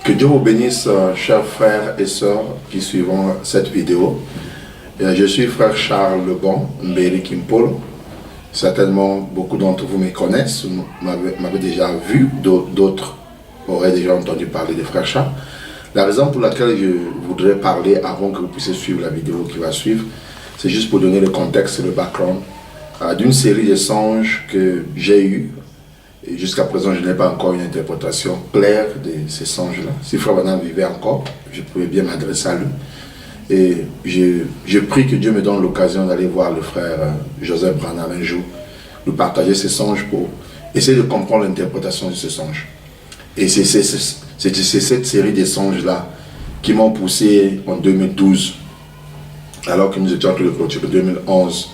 Que Dieu vous bénisse, chers frères et sœurs qui suivront cette vidéo. Je suis frère Charles Lebon, Mbéli Kimpolo. Certainement, beaucoup d'entre vous me connaissent, m'avaient déjà vu, d'autres auraient déjà entendu parler de frère Charles. La raison pour laquelle je voudrais parler avant que vous puissiez suivre la vidéo qui va suivre, c'est juste pour donner le contexte et le background d'une série de songes que j'ai eu. Et jusqu'à présent, je n'ai pas encore une interprétation claire de ces songes-là. Si Frère Branham vivait encore, je pouvais bien m'adresser à lui. Et je prie que Dieu me donne l'occasion d'aller voir le frère Joseph Branham un jour, nous partager ses songes pour essayer de comprendre l'interprétation de ces songes. Et c'est cette série de songes-là qui m'ont poussé en 2012, alors que nous étions en train de clôturer 2011,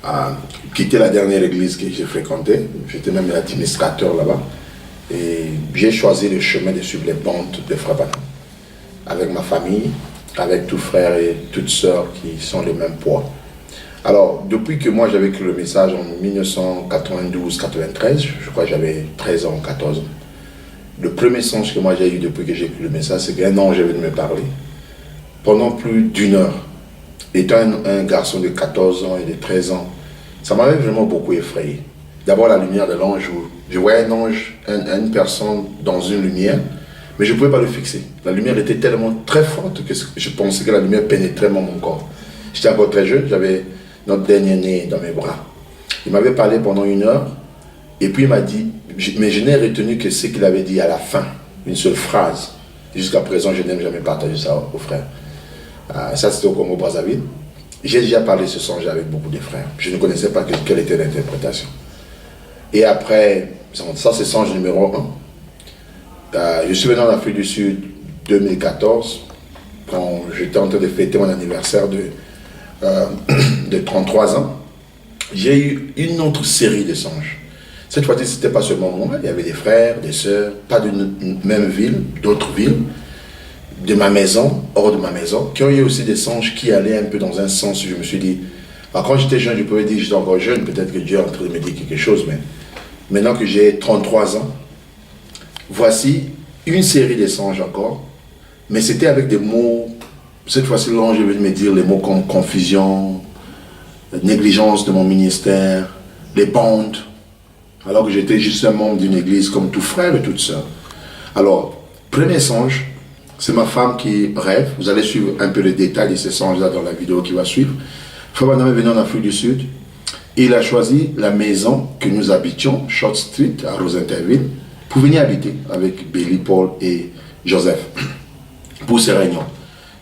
à quitter la dernière église que j'ai fréquentée. J'étais même administrateur là-bas. Et j'ai choisi le chemin de suivre les pentes de Frère Branham, avec ma famille, avec tous frères et toutes sœurs qui sont le même poids. Alors, depuis que moi j'avais écrit le message en 1992-93, je crois que j'avais 13 ans, 14 ans, le premier songe que moi j'ai eu depuis que j'ai écrit le message, c'est qu'un ange est venu me parler pendant plus d'une heure. Étant un garçon de 14 ans et de 13 ans, ça m'avait vraiment beaucoup effrayé. D'abord la lumière de l'ange, je voyais un ange, une personne dans une lumière, mais je ne pouvais pas le fixer. La lumière était tellement très forte que je pensais que la lumière pénétrait mon corps. J'étais encore très jeune, j'avais notre dernier-né dans mes bras. Il m'avait parlé pendant une heure, et puis il m'a dit, mais je n'ai retenu que ce qu'il avait dit à la fin, une seule phrase. Jusqu'à présent, je n'aime jamais partager ça aux frères. Ça, c'était au Congo-Brazzaville. J'ai déjà parlé de ce songe avec beaucoup de frères. Je ne connaissais pas quelle était l'interprétation. Et après, ça c'est songe numéro 1. Je suis venu en Afrique du Sud 2014, quand j'étais en train de fêter mon anniversaire de 33 ans. J'ai eu une autre série de songes. Cette fois-ci, ce n'était pas seulement moi, il y avait des frères, des sœurs, pas d'une même ville, d'autres villes, de ma maison, hors de ma maison, qui ont eu aussi des songes qui allaient un peu dans un sens où je me suis dit, alors quand j'étais jeune, je pouvais dire que j'étais encore jeune, peut-être que Dieu est en train de me dire quelque chose, mais maintenant que j'ai 33 ans, voici une série de songes encore, mais c'était avec des mots, cette fois-ci l'ange est venu me dire les mots comme confusion, négligence de mon ministère, les bandes, alors que j'étais juste un membre d'une église comme tout frère et toute sœur. Alors, premier songe, c'est ma femme qui rêve. Vous allez suivre un peu les détails de ces songes-là dans la vidéo qui va suivre. Frère Branham est venu en Afrique du Sud. Et il a choisi la maison que nous habitions, Short Street, à Rosenthal-ville, pour venir habiter avec Billy, Paul et Joseph pour ces réunions.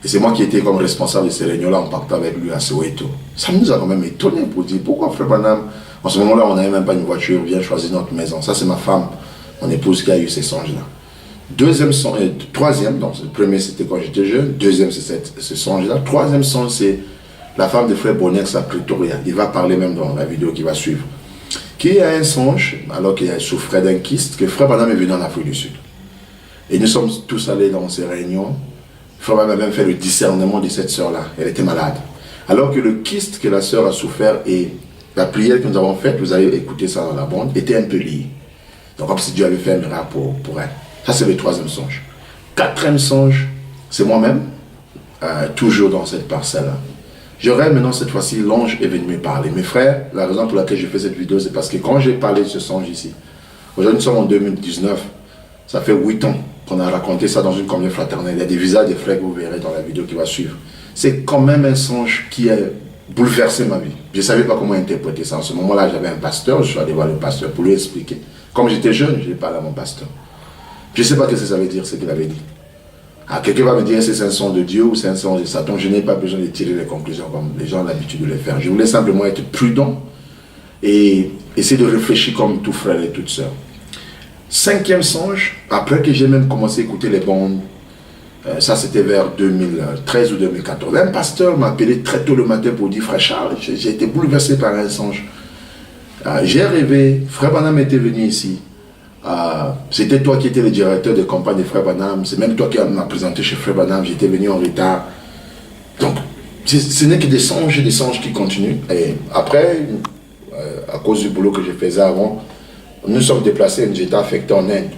Et c'est moi qui étais comme responsable de ces réunions-là en partant avec lui à Soweto. Ça nous a quand même étonnés pour dire pourquoi Frère Branham, en ce moment-là, on n'avait même pas une voiture, vient choisir notre maison. Ça, c'est ma femme, mon épouse, qui a eu ces songes-là. Troisième, donc le premier c'était quand j'étais jeune, deuxième c'est ce songe-là, troisième songe c'est la femme de frère Bonnex à Pretoria, il va parler même dans la vidéo qui va suivre, qui a un songe, alors qu'il souffrait d'un kyste, que frère Branham est venu en Afrique du Sud. Et nous sommes tous allés dans ces réunions, frère Branham a même fait le discernement de cette sœur-là, elle était malade. Alors que le kyste que la sœur a souffert et la prière que nous avons faite, vous allez écouter ça dans la bande, était un peu liée. Donc comme si Dieu avait fait un miracle pour elle. Ça, c'est le troisième songe. Quatrième songe, c'est moi-même, toujours dans cette parcelle-là. Je rêve maintenant, cette fois-ci, l'ange est venu me parler. Mes frères, la raison pour laquelle je fais cette vidéo, c'est parce que quand j'ai parlé de ce songe ici, aujourd'hui nous sommes en 2019, ça fait 8 ans qu'on a raconté ça dans une communauté fraternelle. Il y a des visages des frères que vous verrez dans la vidéo qui va suivre. C'est quand même un songe qui a bouleversé ma vie. Je ne savais pas comment interpréter ça. En ce moment-là, j'avais un pasteur, je suis allé voir le pasteur pour lui expliquer. Comme j'étais jeune, je l'ai parlé à mon pasteur. Je ne sais pas ce que ça veut dire, ce qu'il avait dit. Quelqu'un va me dire si c'est un son de Dieu ou c'est un son de Satan. Je n'ai pas besoin de tirer les conclusions comme les gens ont l'habitude de le faire. Je voulais simplement être prudent et essayer de réfléchir comme tout frère et toute sœur. Cinquième songe, après que j'ai même commencé à écouter les bandes, ça c'était vers 2013 ou 2014. Un pasteur m'a appelé très tôt le matin pour dire, frère Charles, j'ai été bouleversé par un songe. J'ai rêvé, frère Branham était venu ici. C'était toi qui étais le directeur de campagne de Frère Branham, c'est même toi qui m'as présenté chez Frère Branham, j'étais venu en retard. Donc, ce n'est que des songes qui continuent. Et après, à cause du boulot que je faisais avant, nous sommes déplacés, j'étais affecté en Inde.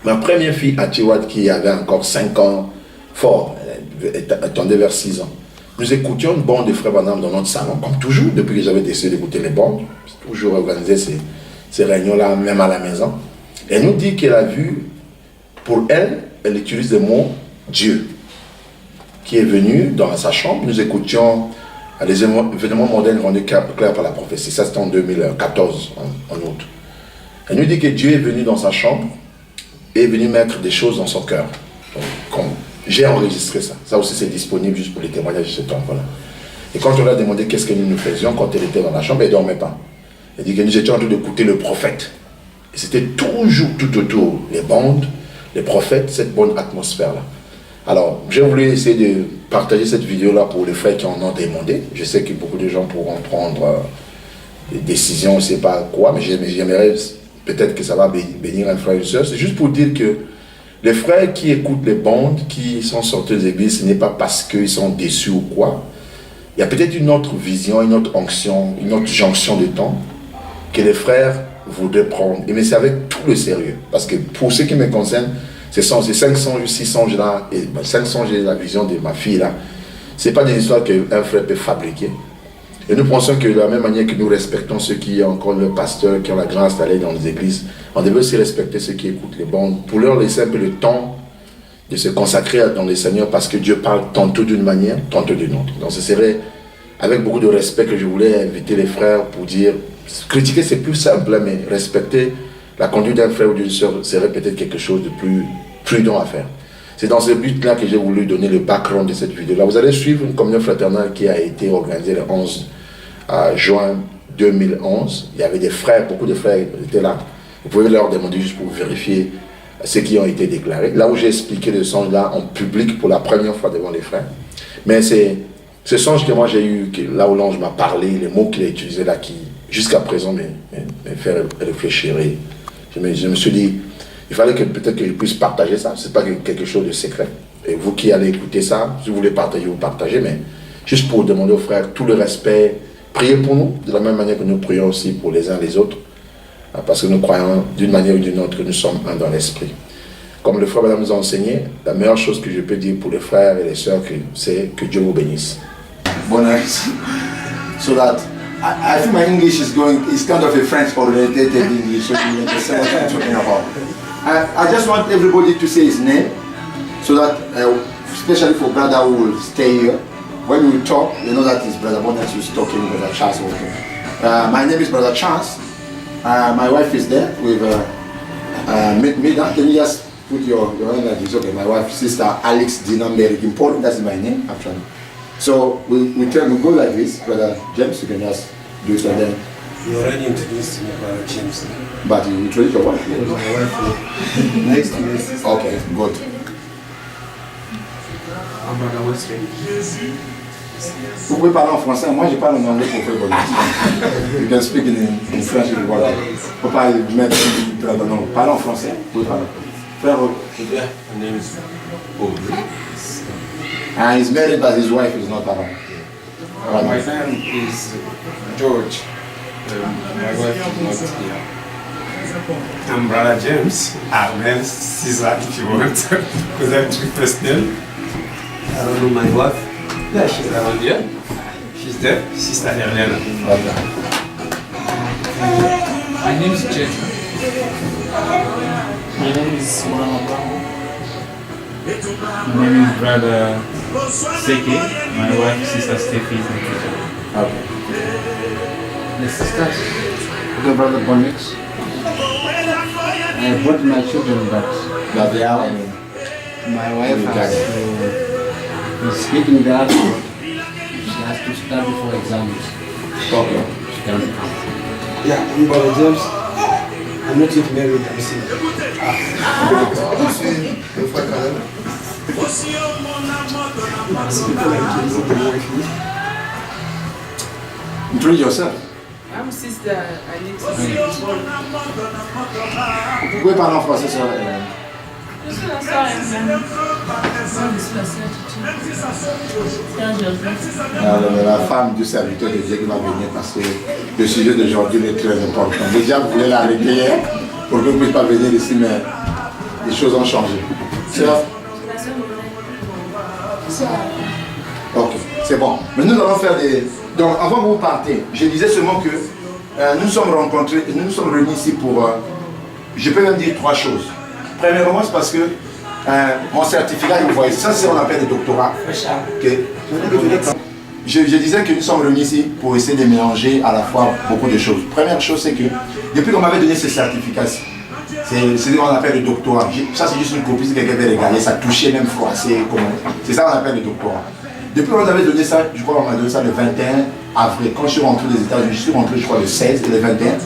Ma première fille, Atiwad, qui avait encore 5 ans, fort, elle attendait vers 6 ans. Nous écoutions une bande de Frère Branham dans notre salon, comme toujours, depuis que j'avais décidé d'écouter les bandes. J'ai toujours organisé ces réunions-là, même à la maison. Elle nous dit qu'elle a vu, pour elle, elle utilise le mot Dieu, qui est venu dans sa chambre. Nous écoutions les événements modernes rendus clairs par la prophétie. Ça, c'était en 2014, en août. Elle nous dit que Dieu est venu dans sa chambre et est venu mettre des choses dans son cœur. J'ai enregistré ça. Ça aussi, c'est disponible juste pour les témoignages de cet homme-là. Et quand on lui a demandé qu'est-ce que nous faisions quand elle était dans la chambre, elle ne dormait pas. Elle dit que nous étions en train d'écouter le prophète. Et c'était toujours tout autour, les bandes, les prophètes, cette bonne atmosphère-là. Alors, j'ai voulu essayer de partager cette vidéo-là pour les frères qui en ont demandé. Je sais que beaucoup de gens pourront prendre des décisions, je ne sais pas quoi, mais j'aimerais peut-être que ça va bénir un frère et une soeur. C'est juste pour dire que les frères qui écoutent les bandes, qui sont sortis des églises, ce n'est pas parce qu'ils sont déçus ou quoi. Il y a peut-être une autre vision, une autre onction, une autre jonction de temps que les frères voudraient prendre. Mais c'est avec tout le sérieux. Parce que pour ce qui me concerne, ces 500, 600 là, et 500 j'ai la vision de ma fille là, ce n'est pas des histoires qu'un frère peut fabriquer. Et nous pensons que de la même manière que nous respectons ceux qui ont encore le pasteur, qui ont la grâce d'aller dans les églises, on devait aussi respecter ceux qui écoutent les bandes, pour leur laisser un peu le temps de se consacrer dans le Seigneur, parce que Dieu parle tantôt d'une manière, tantôt d'une autre. Donc ce serait avec beaucoup de respect que je voulais inviter les frères pour dire, critiquer c'est plus simple, mais respecter la conduite d'un frère ou d'une soeur serait peut-être quelque chose de plus prudent à faire. C'est dans ce but-là que j'ai voulu donner le background de cette vidéo-là. Vous allez suivre une communion fraternelle qui a été organisée le 11 juin 2011. Il y avait des frères, beaucoup de frères étaient là. Vous pouvez leur demander juste pour vérifier ceux qui ont été déclarés. Là où j'ai expliqué le songe-là en public pour la première fois devant les frères. Mais c'est ce songe que moi j'ai eu, là où l'ange m'a parlé, les mots qu'il a utilisés là, qui jusqu'à présent me fait réfléchir. Et je me suis dit, il fallait que peut-être que je puisse partager ça. Ce n'est pas quelque chose de secret. Et vous qui allez écouter ça, si vous voulez partager, vous partagez. Mais juste pour demander aux frères tout le respect, priez pour nous, de la même manière que nous prions aussi pour les uns les autres. Parce que nous croyons d'une manière ou d'une autre que nous sommes un dans l'esprit. Comme le frère Madame nous a enseigné, la meilleure chose que je peux dire pour les frères et les sœurs, c'est que Dieu vous bénisse. Bon so that I think my English is kind of a French oriented English, so you understand what I'm talking about. I just want everybody to say his name, so that, especially for brother who will stay here, when we talk, you know that it's Brother Bonnet who's talking, Brother Charles walking. My name is Brother Charles. My wife is there with Mida. Can you just put your hand like this? Okay, my wife's sister Alex Dina Mary Gimpolo, that's my name actually. So we go like this, Brother James, you can just do it and then. You already introduced me, Brother James. But you introduced your wife? Yes, my wife. Next to me. Okay, good. I'm Brother Wesley. Vous pouvez parler en français, moi je parle en anglais pour faire bonne. You can speak in French if you want. Faut pas mettre non, parle en français, vous pouvez parler. Frère, Yeah, my name is Audrey. and he's married but his wife is not around. My name is George. My wife is not here. I'm Brother James. I'm Caesar if you want, because I have three first name. I don't know my wife. Yeah, she's around here. She's there. Sister Helena. My name is Jeff. My name is Mama Brown. My name is Brother Seki. My wife, Sister Steffi, is my teacher. Okay. The sisters, the Brother Bonnet. I brought my children, but they are my wife has to speaking the alphabet. She has to study for exams. Okay. She cannot come. Yeah, I'm Brother James. I'm not yet married. I'm single. Introduce yourself. I'm Sister Alex. Vous pouvez parler en français, sœur. Je suis la sœur Hélène. Je suis la sœur Titi. La femme du serviteur de Dieu qui va venir parce que le sujet d'aujourd'hui est très important. Déjà, vous voulez l'arrêter hier pour que vous ne puissiez pas venir ici, mais les choses ont changé. Sœur? Ok, c'est bon. Mais nous allons faire des... Donc, avant que vous partez, je disais seulement que nous nous sommes rencontrés, nous nous sommes réunis ici pour... je peux même dire 3 choses. Premièrement, c'est parce que mon certificat, vous voyez, ça c'est ce qu'on appelle le doctorat. Je disais que nous sommes réunis ici pour essayer de mélanger à la fois beaucoup de choses. Première chose, c'est que depuis qu'on m'avait donné ce certificat-ci, c'est ce qu'on appelle le doctorat. Ça, c'est juste une copie, si quelqu'un veut regarder, ça touchait même froissé. C'est ça qu'on appelle le doctorat. Depuis qu'on m'avait donné ça, je crois qu'on m'a donné ça le 21 avril. Quand je suis rentré des États-Unis, je suis rentré, je crois, le 16 et le 21,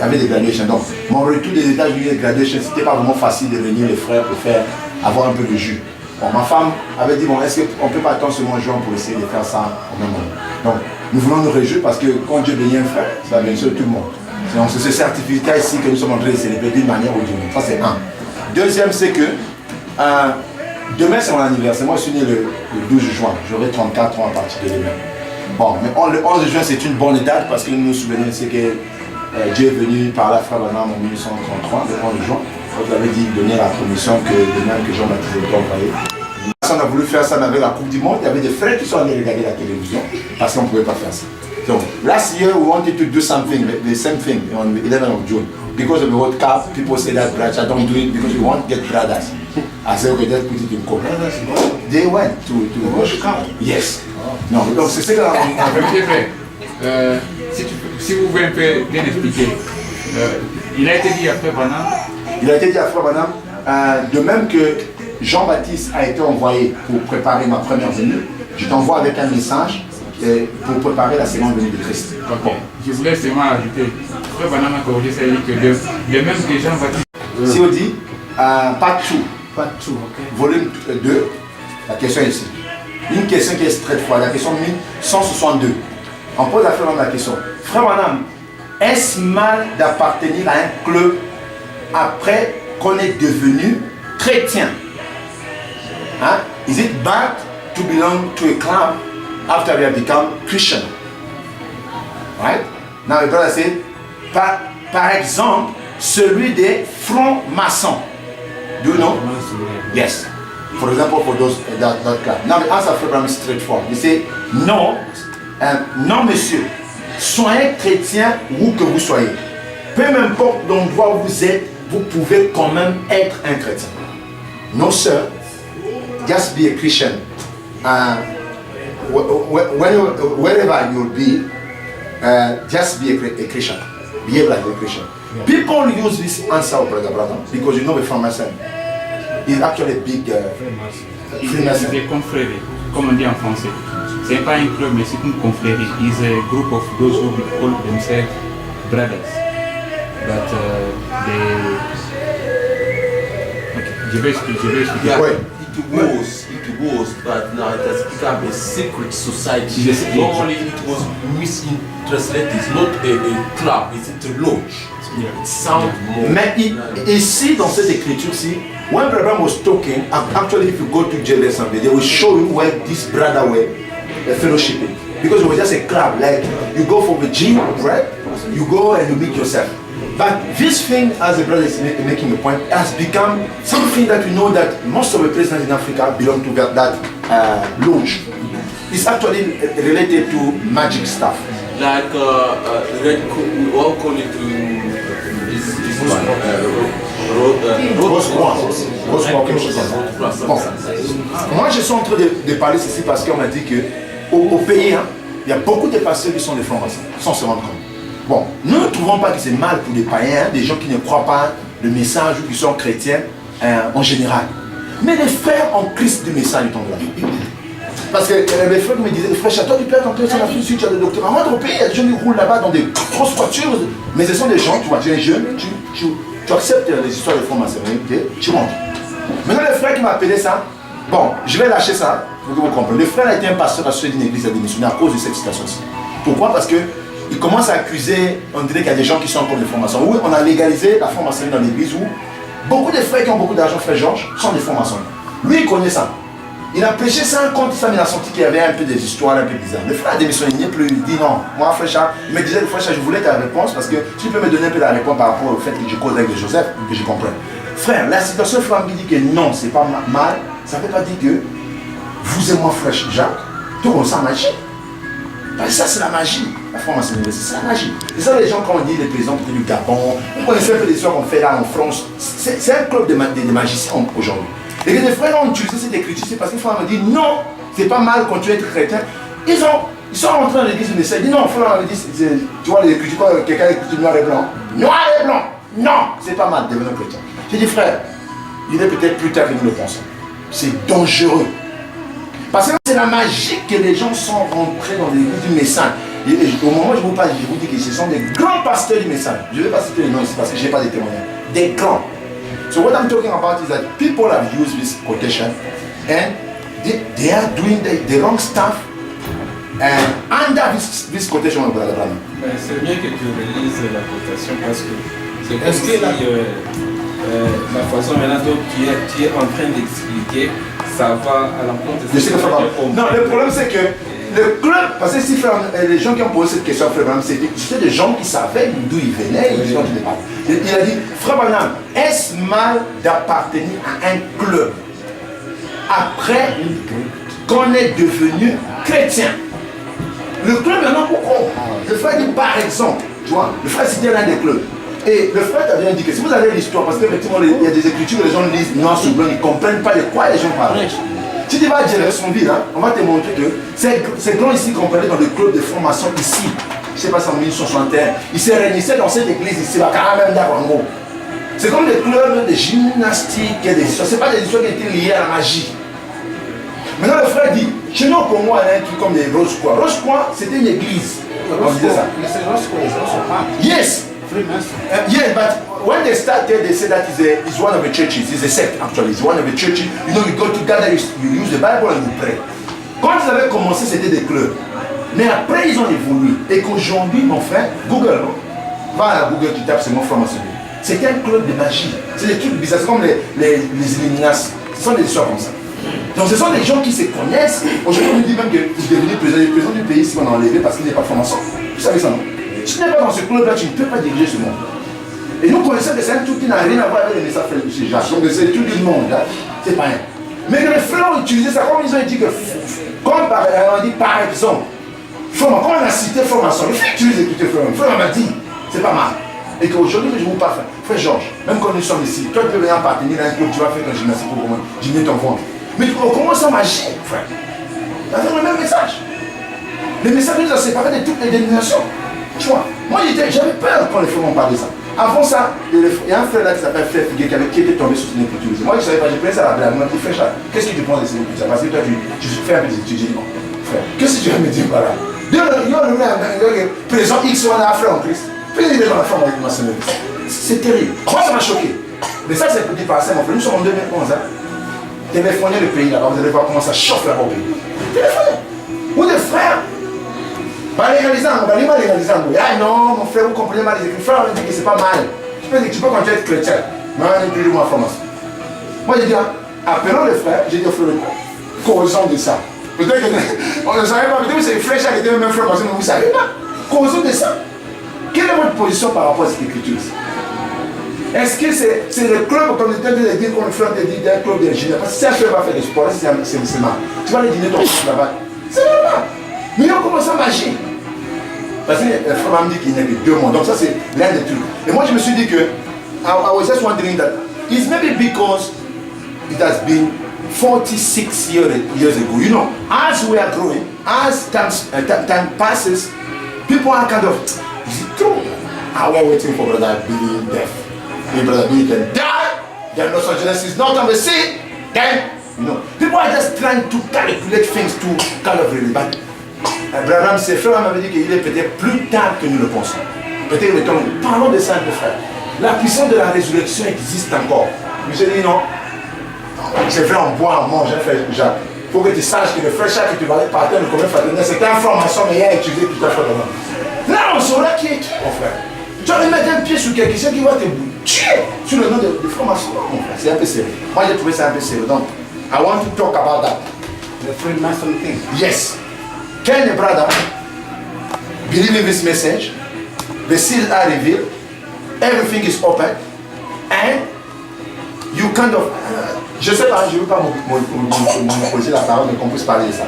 avec des graduations. Donc, mon retour des États-Unis, les graduations, c'était pas vraiment facile de venir les frères pour avoir un peu de jus. Bon, ma femme avait dit, bon, est-ce qu'on ne peut pas attendre ce mois de juin pour essayer de faire ça au même moment? Donc, nous voulons nous réjouir parce que quand Dieu bénit un frère, ça bénit tout le monde. Donc, c'est ce certificat ici que nous sommes en train de célébrer d'une manière ou d'une autre. Ça, c'est un. Deuxième, c'est que demain, c'est mon anniversaire. Moi, je suis né le 12 juin. J'aurai 34 ans à partir de demain. Bon, mais le 11 juin, c'est une bonne date parce que nous nous souvenons, c'est que Dieu est venu par la frère Branham en 1933, le 11 juin. Vous avez dit donner la commission que demain que Jean-Baptiste était envoyé. On a voulu faire ça avec la Coupe du Monde. Il y avait des frères qui sont allés regarder la télévision parce qu'on ne pouvait pas faire ça. So last year we wanted to do something, the same thing on the 11th of June. Because of the World Cup, people say that I don't do it because we want to get brothers. I said okay, just put it in court. They went to World Cup. Yes. Non, donc c'est ce que si vous pouvez un peu bien expliquer, il a été dit à Frère Branham. Il a été dit à Frère Branham, de même que Jean-Baptiste a été envoyé pour préparer ma première venue, je t'envoie avec un message pour préparer la seconde venue de Christ. Bon. Je voulais seulement ajouter, Frère Branham a corrigé, ça dit que de même que Jean-Baptiste. Si on dit, part 2, volume 2, la question est ici. Une question qui est très forte, la question 1162. On pose à Frère Branham la question. Frère Branham, est-ce mal d'appartenir à un club après qu'on est devenu chrétien? Hein? Is it bad to belong to a club after we have become Christian? Right? Now the brother said, par exemple, celui des francs-maçons. Do you know? Yes. For example, for those that club. Now the answer for them is straightforward. He say, non, non monsieur, soyez chrétien où que vous soyez. Peu importe l'endroit où vous êtes, vous pouvez quand même être un chrétien. No sir, just be a Christian. Wherever you'll be, just be a Christian. Behave like a Christian. Yeah. People use this answer, brother, because you know the Freemason is actually a big Freemason. It's a confrérie, comme on dit en français. C'est pas un club, mais c'est une confrérie. It's a group of those who call themselves brothers. But je vais expliquer. Yeah, it was, but now it has become a secret society. Yes, normally it was mistranslated. It's not a club, it's a lodge. Yeah. It sounds more. Mais ici, dans cette écriture-ci, when Brother was talking, actually if you go to Jerusalem, they will show you where this brother were fellowshipping. Because it was just a club, like you go for the gym, right? You go and you meet yourself. But this thing, as the brother is making a point, has become something that we know that most of the presidents in Africa belong to that lodge. It's actually related to magic stuff. Like we all call it Bon. Moi je suis en train de parler ceci parce qu'on m'a dit que au pays, hein, il y a beaucoup de pasteurs qui sont des francs-maçons, sans se rendre compte. Bon, nous ne trouvons pas que c'est mal pour les païens, des gens qui ne croient pas le message ou qui sont chrétiens en général. Mais les frères en Christ du message du là. Parce que les frères me disaient, frère Château, tu peux être en Christ, tu as des doctorats. Moi, dans le pays, il y a des gens qui roulent là-bas dans des grosses voitures. Mais ce sont des gens, tu vois, tu es jeune, tu acceptes les histoires de franc-maçonnerie, tu rentres. Maintenant, le frère qui m'a appelé ça, bon, je vais lâcher ça pour que vous compreniez. Le frère a été un pasteur associé d'une église à démissionner à cause de cette situation-ci. Pourquoi? Parce que il commence à accuser, on dirait qu'il y a des gens qui sont encore des francs-maçons. Oui, on a légalisé la franc-maçonnerie dans l'église où beaucoup de frères qui ont beaucoup d'argent, frère Georges, sont des francs-maçons. Lui, il connaît ça. Il a prêché sans compte ça, mais il a senti qu'il y avait un peu des histoires un peu bizarres. Le frère a démissionné, il n'est plus, il dit non. Moi, frère Charles, il me disait, frère Charles, je voulais ta réponse parce que tu peux me donner un peu la réponse par rapport au fait que je cause avec Joseph, que je comprenne. Frère, la situation, le frère me dit que non, c'est pas mal, ça ne veut pas dire que vous et moi, frère Jacques, tout on sent magie. Parce que ça, c'est la magie. La formation universitaire, c'est la magie. C'est ça, les gens, quand on dit les présents du Gabon, on connaît un peu les histoires qu'on fait là en France. C'est un club de magiciens aujourd'hui. Et les frères ont utilisé cette écriture, c'est parce que le frère me dit non, c'est pas mal quand tu es chrétien. Ils sont rentrés dans l'église, mais ça dit non, le frère me dit, tu vois les écritures, quelqu'un écrit noir et blanc. Noir et blanc, non, c'est pas mal de devenir chrétien. J'ai dit frère, il est peut-être plus tard que nous le pensons. C'est dangereux. Parce que c'est la magie que les gens sont rentrés dans l'église du message. Et au moment où je vous parle, je vous dis que ce sont des grands pasteurs du message. Je ne vais pas citer les noms ici parce que je n'ai pas de témoignages. Des grands. So what I'm talking about is that people have used this quotation and they are doing the wrong stuff under this quotation of Brother Branham. C'est bien que tu relises la quotation parce que c'est comme si la façon maintenant dont tu es en train d'expliquer, ça va à l'encontre de ce que tu as. Non, le problème c'est que le club, parce que si les gens qui ont posé cette question à Frère Branham, c'était des gens qui savaient d'où ils venaient. Il a dit, Frère Branham, est-ce mal d'appartenir à un club après qu'on est devenu chrétien? Le club, il y en a beaucoup. Le frère dit par exemple, tu vois, le frère c'était l'un des clubs. Et le frère t'avait indiqué, si vous avez l'histoire, parce qu'effectivement il y a des écritures que les gens lisent noir sur blanc, ils ne comprennent pas de quoi les gens parlent. Si tu vas à Jacksonville, hein, on va te montrer que ces grands ici qu'on parlait dans le club de formation ici, je ne sais pas si en 1961, ils se réunissaient dans cette église ici, là, quand même d'Avango. C'est comme des clubs de gymnastique, des histoires, ce n'est pas des histoires qui étaient liées à la magie. Maintenant le frère dit, chez nous au Congo, il y a un truc comme des Rose-Croix. Rose-Croix, c'était une église. On disait ça. Yes. Yes, but when they started, they said that it's one of the churches. It's a sect actually. It's one of the churches. You know, you go together, you use the Bible and you pray. Quand ils avaient commencé, c'était des clubs. Mais après, ils ont évolué. Et qu'aujourd'hui, mon frère, Google, va à Google, tu tapes, c'est mon formation. C'était un club de magie. C'est des trucs bizarres. C'est comme les Illuminati. Ce sont des histoires comme ça. Donc ce sont des gens qui se connaissent. Aujourd'hui, on nous dit même que vous devenez président du pays si on a enlevé parce qu'il n'y a pas de formation. Vous savez ça, non? Si tu n'es pas dans ce club-là, tu ne peux pas diriger ce monde. Et nous connaissons que c'est un truc qui n'a rien à voir avec les messages de M. Jacques. Donc c'est tout du monde, hein? C'est pas rien. Mais les frères ont utilisé ça, comme ils ont dit que, comme on dit par exemple, comme on a cité formation, le frère utilise l'écriture formation. Le frère m'a dit, c'est pas mal. Et qu'aujourd'hui, je vous parle, frère Georges, même quand nous sommes ici, toi tu peux venir appartenir à un club, tu vas faire ton gymnastique pour diminuer ton ventre. Mais on commence à magie, frère. Avec le même message. Le message nous a séparés de toutes les dénominations. Tu vois, moi j'avais peur quand les frères m'ont parlé de ça. Avant ça, il y a un frère là qui s'appelle Frère Figuet qui était tombé sur une écriture. Moi je ne savais pas, j'ai pris ça à la blague. Il m'a dit, frère Charles, qu'est-ce que tu penses de ces écritures? Parce que toi tu fais un peu des études. J'ai dit, non, frère, qu'est-ce que tu vas me dire par là? Il y a présent X on a frère en Christ. Puis il est dans la femme avec ma semaine. C'est terrible. Moi ça m'a choqué. Mais ça c'est petit passé, mon frère. Nous sommes en 2011. Téléphonez le pays là-bas, vous allez voir comment ça chauffe là-bas au pays. Téléphonez. Ou des frères. Pas légalisant, on va légalisant. Ah non, mon frère, vous comprenez mal les écrits. Frère, on dit que c'est pas mal. Tu peux continuer à être chrétien. Mais on est plus de moi formation. Moi, j'ai dit, appelons les frères, j'ai dit aux frères, causons de ça. Peut-être qu'on ne savait pas, peut-être que c'est les frères qui étaient même frères, mais vous ne savez pas. Causons de ça. Quelle est votre position par rapport à cette écriture? Est-ce que c'est le club, comme tu as dit, comme le frère te dit, d'un club d'ingénieur? Parce que si un frère va faire du sport, c'est mal. Tu vas aller dîner ton fils là-bas. C'est normal. Mais on commence à marcher. Parce que le frère m'a dit qu'il n'y a que 2 mois. Donc ça c'est l'un des trucs. Et moi je me suis dit que I was just wondering that it's maybe because it has been 46 years ago. You know, as we are growing, as time passes, people are kind of, is it true? We're waiting for Brother Billy in death. If Brother Billy can die, then Los Angeles is not on the scene. Then, you know, people are just trying to calculate things to kind of really bad. Abraham, ses frères m'avaient dit qu'il est peut-être plus tard que nous le pensons. Peut-être le temps. Parlons de ça, mes frères. La puissance de la résurrection existe encore. Je me dit non. C'est vrai, on boit, on mange, frère Jacques. Il faut que tu saches que le frère Jacques que tu vas partir de commun fraternel, c'est information, mais il y a utilisé tout à fait dedans. Là, on saura qui est qui, mon frère. Tu vas mettre un pied sur quelqu'un qui va te tuer sur le nom de formation, mon frère. C'est un peu sérieux. Moi, j'ai trouvé ça un peu sérieux. Donc, I want to talk about that. The Freemason thing. Yes. Can a brother believe in this message? The seals are revealed, everything is open, and you kind of. Je sais pas, je ne veux pas monopoliser la parole, mais qu'on puisse parler de ça.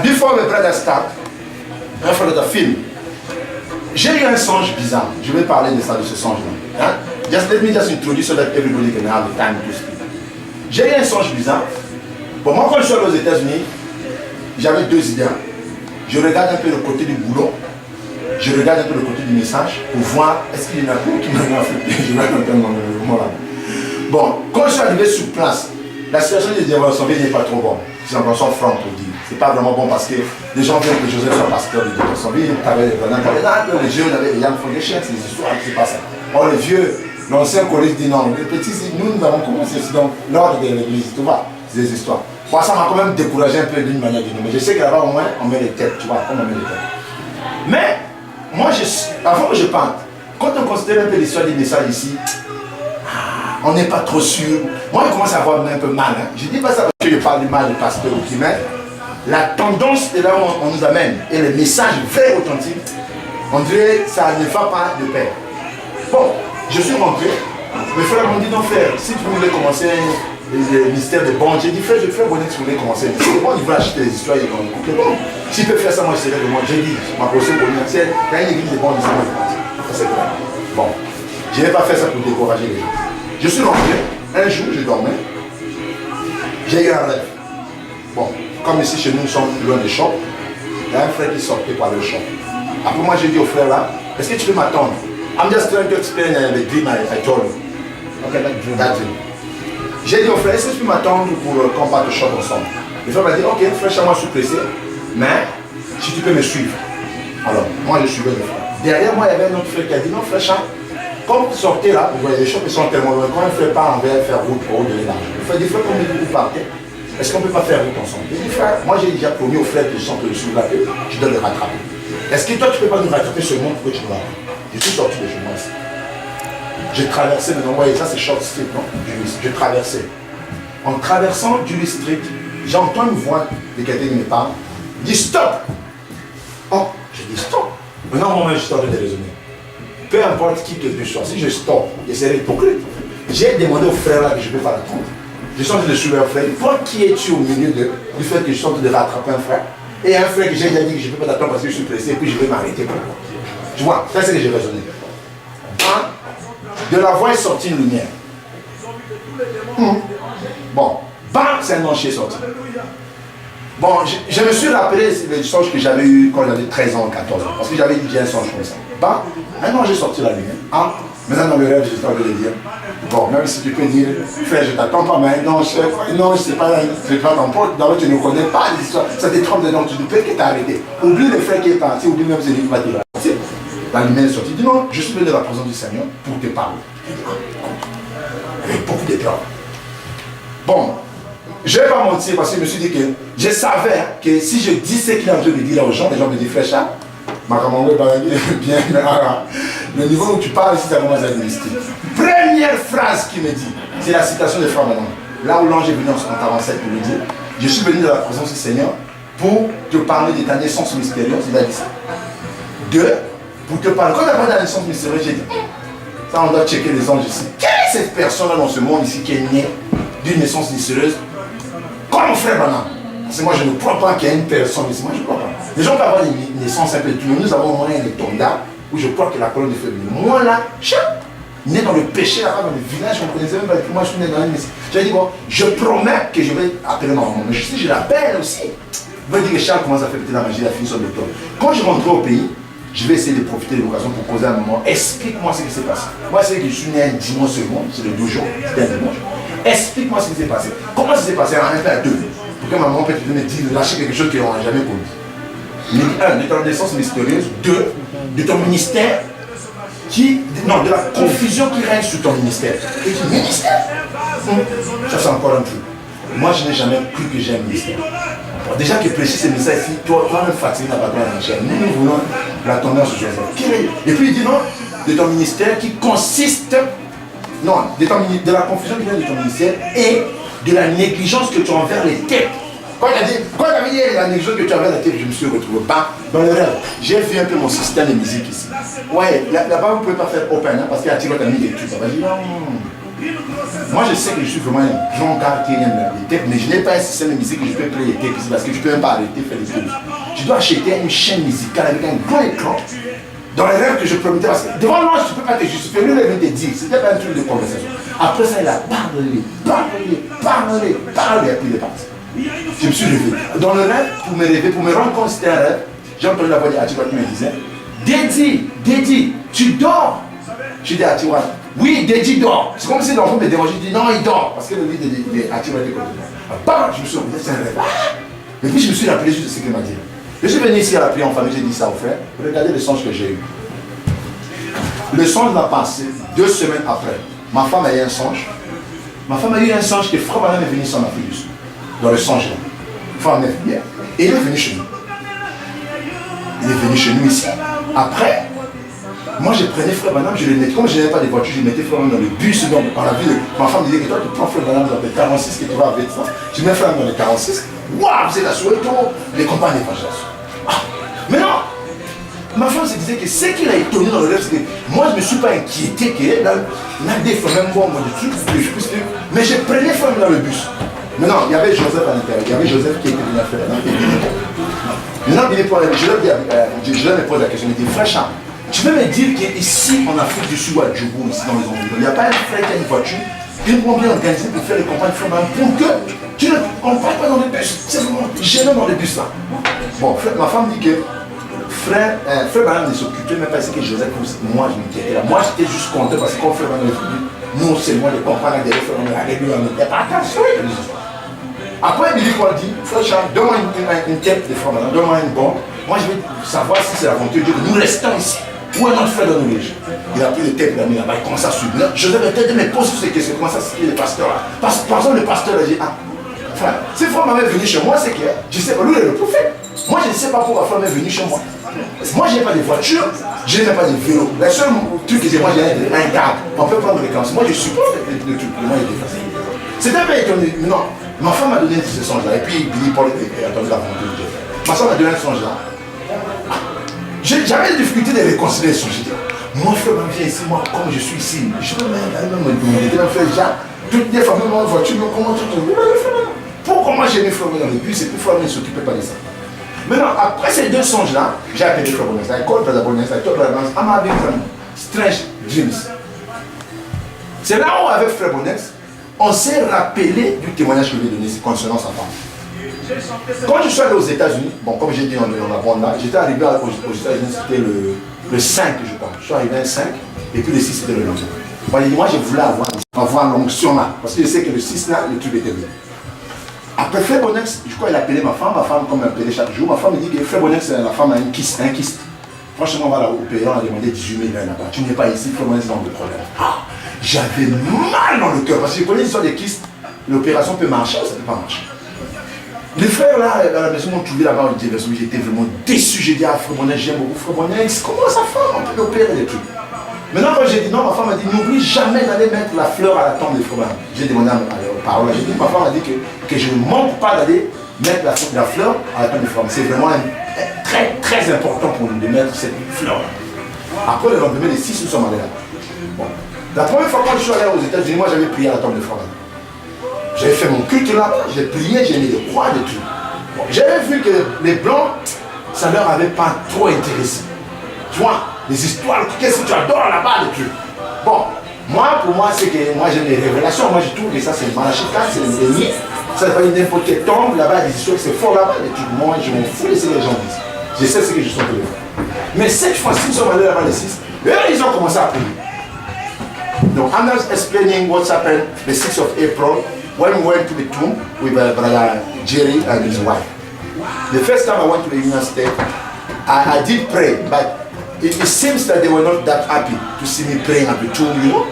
Before the brother start, after the film, j'ai eu un songe bizarre. Je vais parler de ça, de ce songe-là. Hein? Just let me just introduce so that everybody can have the time to speak. J'ai eu un songe bizarre. Bon, moi, quand je suis allé aux États-Unis, j'avais deux idées. Je regarde un peu le côté du boulot, je regarde un peu le côté du message pour voir est-ce qu'il y en a beaucoup qui m'ont affecté. Je vais un peu mon moment là. Bon, quand je suis arrivé sur place, la situation de Jeffersonville n'est pas trop bonne. C'est encore son franc pour dire. C'est pas vraiment bon parce que les gens veulent que Joseph soit pasteur de Jeffersonville. T'avais les jeunes, on avait les Young Foundations, c'est des histoires, c'est pas ça. Or les vieux, l'ancien collège dit non. Les petits, nous avons commencé dans l'ordre de l'église, tu vois, c'est des histoires. Moi, ça m'a quand même découragé un peu d'une manière ou d'une autre. Mais je sais que là-bas, au moins, on met les têtes, tu vois, on met les têtes. Mais, moi, avant que je parte, quand on considère un peu l'histoire des messages ici, on n'est pas trop sûr. Moi, je commence à avoir un peu mal. Hein. Je ne dis pas ça parce que je parle du mal du pasteur ou qui met. La tendance est là où on nous amène. Et le message vrai, authentique, on dirait que ça ne va pas de pair. Bon, je suis rentré. Mes frères m'ont dit non, frère, si tu voulais commencer le mystère de bande, j'ai dit frère, je vais bonnet que tu voulais commencer. C'est bon, il va acheter les histoires, il va me couper. Bon, s'il peut faire ça, moi je serais de moi. J'ai dit, ma procédure pour l'université, il y a une église de bande, c'est clair. Bon, je n'ai pas fait ça pour décourager les gens. Je suis rentré, un jour je dormais, j'ai eu un rêve. Bon, comme ici chez nous, nous sommes loin des shops, il y a un frère qui sortait par le shop. Après moi j'ai dit au frère là, est-ce que tu peux m'attendre? I'm just trying to explain the dream I told you. Okay, that dream. J'ai dit au frère, est-ce que tu peux m'attendre pour qu'on parte au shop ensemble? Le frère m'a dit, ok, frère, moi je suis pressé, mais si tu peux me suivre. Alors, moi je suivais le frère. Derrière moi, il y avait un autre frère qui a dit, non frère Charles, comme vous sortez là, vous voyez les shops, ils sont tellement loin, quand un frère part, on va faire route pour vous donner l'argent. Le frère dit, frère, comme vous partez, est-ce qu'on ne peut pas faire route ensemble? Il dit, frère, moi j'ai déjà promis au frère que je sens que je suis là, je dois le rattraper. Est-ce que toi tu ne peux pas nous rattraper seulement pour que tu nous rattrapes? Je suis sorti de chez moi ici. J'ai traversé, mais vous voyez, ça c'est Short Street, non? Je traversais. En traversant Julie Street, j'entends une voix de quelqu'un qui me parle. Il dit stop! Oh, je dis stop. Maintenant, moi, je suis en train de raisonner. Peu importe qui que je sois, si je stoppe, je serai hypocrite. J'ai demandé au frère là que je ne peux pas l'attendre. Je suis en train de suivre un frère. Toi, qui es-tu au milieu du fait que je suis en train de rattraper un frère? Et un frère que j'ai déjà dit que je ne peux pas l'attendre parce que je suis pressé, et puis je vais m'arrêter pour moi. Tu vois, c'est ce que j'ai raisonné. De la voix est sortie une lumière. Bon, bam, c'est un ange qui est sorti. Bon, je me suis rappelé le songe que j'avais eu quand j'avais 13 ans, 14 ans. Parce que j'avais dit un songe comme ça. Bam, un ange est sorti la lumière. Ah, maintenant dans le rêve, je suis de le dire. Bon, même si tu peux dire, frère, je t'attends pas, mais non, c'est pas ton pote, d'abord tu ne connais pas l'histoire. Ça te trompe dedans, tu ne peux que t'arrêter. Oublie le frère qui est parti, oublie même celui qui va te dire. La lumière est sortie. Il dit non, je suis venu de la présence du Seigneur pour te parler. Avec beaucoup de peur. Bon, je ne vais pas mentir parce que je me suis dit que je savais que si je dis ce qu'il a envie de dire aux gens, les gens me disent frère Charles, ma camarade bien, le niveau où tu parles ici, ça commence à être mystique. Première phrase qu'il me dit, c'est la citation de Frère Manon. Là où l'ange est venu en 47 pour lui dire, je suis venu de la présence du Seigneur pour te parler de ta naissance mystérieuse. Il a dit ça. Deux, pour te parler. Quand on a parlé de la naissance mystérieuse, j'ai dit, ça on doit checker les anges ici. Quelle est cette personne-là dans ce monde ici qui est née d'une naissance mystérieuse comme mon frère Branham? Parce que moi je ne crois pas qu'il y ait une personne ici. Moi je ne crois pas. Les gens peuvent avoir une naissance un peu de tout. Nous avons au moins un étendard où je crois que la colonne de feu. Moi là, né dans le péché là-bas, dans le village, on ne connaissait même pas. Moi je suis né dans une naissance. J'ai dit bon, je promets que je vais appeler ma maman. Mais si je l'appelle aussi, je vais dire que Charles commence à faire peut-être la magie, il a fini son docteur. Quand je rentrerai au pays, je vais essayer de profiter de l'occasion pour poser un moment. Explique-moi ce qui s'est passé. Moi, c'est que je suis né un dimanche seulement, c'est le 12 jours, c'était un dimanche. Explique-moi ce qui s'est passé. Comment ça s'est passé en un peu à deux? Pour que maman peut me dire, lâcher quelque chose qu'on n'a jamais connu. Un, de ton naissance mystérieuse. Deux, de ton ministère non, de la confusion qui règne sur ton ministère. Et tu dis, ministère? Ça, c'est encore un truc. Moi, je n'ai jamais cru que j'ai un ministère. Bon, déjà que prêcher ces messages ici, toi-même fatigué n'a pas besoin de chair. Nous voulons la tendance sur ça. Et puis il dit non, de ton ministère qui consiste, non, de la confusion qui vient de ton ministère et de la négligence que tu as envers les têtes Quand j'avais dit l'anecdote que tu avais à la tête, je me suis retrouvé pas dans le rêve. J'ai vu un peu mon système de musique ici. Ouais, là-bas vous ne pouvez pas faire open parce qu'il y a Thierry qui a mis des trucs. J'ai dit non. Moi je sais que je suis vraiment un grand caractère de tête, mais je n'ai pas un système de musique que je peux créer les tapes ici parce que je ne peux même pas arrêter de faire des trucs. Je dois acheter une chaîne musicale avec un grand écran. Dans les rêves que je promettais, parce que devant moi, je ne peux pas te justifier, lui, il vient te dire, c'était pas un truc de conversation. Après ça, il a parlé, et puis il est parti. Je me suis levé. Dans le rêve, pour me réveiller, pour me rendre compte que c'était un rêve, j'ai entendu la voix d'Atiwa qui me disait, Dédi, tu dors. Je dis à Atiwa, oui, Dédi dort. C'est comme si l'enfant me dérangeait, je dis non, il dort. Parce que le lit d'Atiwa était comme ça. Je me suis réveillé, c'est un rêve. Et puis je me suis rappelé juste de ce qu'il m'a dit. Je suis venu ici à la prière en famille, j'ai dit ça au frère. Regardez le songe que j'ai eu. Le songe m'a passé 2 semaines après. Ma femme a eu un songe. Ma femme a eu un songe que Frère Branham est venu en Afrique du Sud. Dans le songe là. Frère Branham est venu. Et il est venu chez nous. Il est venu chez nous ici. Après, moi je prenais Frère Branham, je le mettais. Comme je n'avais pas de voiture, je mettais Frère Branham dans le bus. Donc, dans la ville, ma femme disait que toi tu prends Frère Branham dans le 46 que tu vas avec ça. Je mets Frère Branham dans le 46. Waouh, vous êtes à Soweto, les campagnes d'évangélisation. Maintenant, ma femme se disait que ce qu'il a étonné dans le rêve, c'est que moi je ne me suis pas inquiété qu'il y a des femmes, même moi, du truc, que je puisse dire, mais je prenais femme dans le bus. Maintenant, il y avait Joseph à l'intérieur, il y avait Joseph qui était venu à faire la Maintenant, je lui pose la question, il dit, frère Charles, tu veux me dire qu'ici en Afrique du Sud ou à Djougou, ici dans les environs, il n'y a pas un frère qui a une voiture, il prend bien organisé pour faire les campagnes pour que tu ne parles pas dans le bus, c'est vraiment gênant dans le bus là. Bon, ma femme dit que Frère Branham ne s'occupait même pas de ce que Joseph, moi je m'inquiétais là. Moi j'étais juste content parce que quand Frère Branham est venu, non seulement les campagnes derrière Frère Branham, on n'était pas attention. Après il dit quoi, il dit, Frère Charles, donne-moi une tête de Frère Branham, donne-moi une bombe. Moi je veux savoir si c'est la volonté de Dieu que nous restons ici. Où est notre frère dans nos régions? Il a pris le tête, il a mis là-bas, il commence à subir. Joseph a peut-être me pose ces questions, comment ça se fait le pasteur là? Par exemple, le pasteur a dit, ah, frère, si Frère m'avait venu chez moi, c'est que je sais pas, lui il est le prophète. Moi je ne sais pas pourquoi Frère m'est venu chez moi. Moi je n'ai pas de voiture, je n'ai pas de vélo. Le seul truc que j'ai, moi j'ai un cadre. On peut prendre les vacances. Moi je supporte le truc, le moyen de facile. C'était un peu étonné. Non, ma femme m'a donné ce songe-là. Et puis Billy Paul a attendu la volonté de Dieu. Ma femme m'a donné un songe-là. J'avais des difficultés de réconcilier ce songe. Moi frère m'a vient ici, moi comme je suis ici, je peux même me demander, frère Jacques, toutes les familles ont une voiture, comment tu te dis? Pourquoi moi j'ai mis Frère dans le bus et puis Frère ne s'occupait pas de ça? Maintenant, après ces 2 songes-là, j'ai appelé Frère Bonnes. I called Brother Bonnes, I told Brother Bonnes, I'm having some strange dreams. C'est là où, avec Frère Bonnes, on s'est rappelé du témoignage que je lui ai donné concernant sa femme. Quand je suis allé aux États-Unis, bon, comme j'ai dit dans la bande là, j'étais arrivé aux États-Unis, c'était le 5, je crois. Je suis arrivé le 5, et puis le 6, c'était le lendemain. Moi, je voulais avoir l'onction là, parce que je sais que le 6 là, le truc était venu. Après Frère Bonnex, je crois qu'il a appelé ma femme comme elle appelait chaque jour. Ma femme me dit que Frère Bonnex, la femme a un kyste. Franchement, on va l'opérer, on a demandé 18 000 là-bas. Tu n'es pas ici, Frère Bonnex dans le problème. Ah, j'avais mal dans le cœur, parce que je connais l'histoire des kystes. L'opération peut marcher ou ça ne peut pas marcher. Les frères là, à la maison, m'ont trouvé là-bas, j'étais vraiment déçu. J'ai dit à Frère Bonnex, j'aime beaucoup Frère Bonnex, comment sa femme, on peut l'opérer des trucs. Maintenant, quand j'ai dit non, ma femme m'a dit n'oublie jamais d'aller mettre la fleur à la tombe de Frère Branham. J'ai demandé à parole. J'ai dit, ma femme m'a dit que je ne manque pas d'aller mettre la fleur à la tombe de Frère Branham. C'est vraiment très très important pour nous de mettre cette fleur. Après le lendemain, les 6 nous sommes allés là. Bon. La première fois quand je suis allé aux États-Unis, moi j'avais prié à la tombe de Frère Branham. J'avais fait mon culte là-bas, j'ai prié, j'ai mis des croix, des trucs. Bon. J'avais vu que les blancs, ça leur avait pas trop intéressé. Tu vois, les histoires, qu'est-ce que tu adores là-bas, des trucs. Bon, pour moi, c'est que moi j'ai des révélations. Moi je trouve que ça c'est Malachie 4, c'est le dernier. Ça va être n'importe quel tombe là-bas, des histoires, c'est fort là-bas, des trucs. Moi je m'en fous de ce que les gens disent. Je sais ce que je suis en train de faire. Mais cette fois-ci, nous sommes allés là-bas les 6, eux ils ont commencé à prier. Donc I'm not explaining what's happened the 6th of April when we went to the tomb with Brother Jerry and his wife. The first time I went to the United States, I did pray, but it seems that they were not that happy to see me praying at the tomb, you know.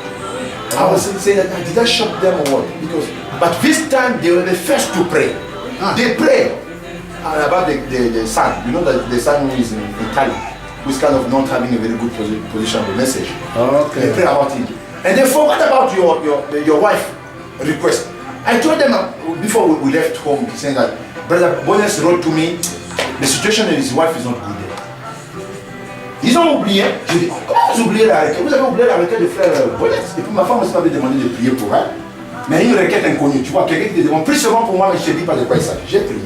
I was saying that, did I shock them or what? But this time they were the first to pray. They pray about the son. You know that the son is in Italy, who's kind of not having a very good position of the message. Okay. They pray about him. And they forgot about your wife request. I told them before we left home, saying that Brother Bonus wrote to me, the situation of his wife is not good. Ils ont oublié. Je dis, comment vous oubliez la requête? Vous avez oublié la requête de frère Bonnet. Et puis ma femme aussi m'avait demandé de prier pour elle. Mais une requête inconnue, tu vois, quelqu'un qui te demande, prie seulement pour moi, mais je ne te dis pas de quoi il s'agit. J'ai prié.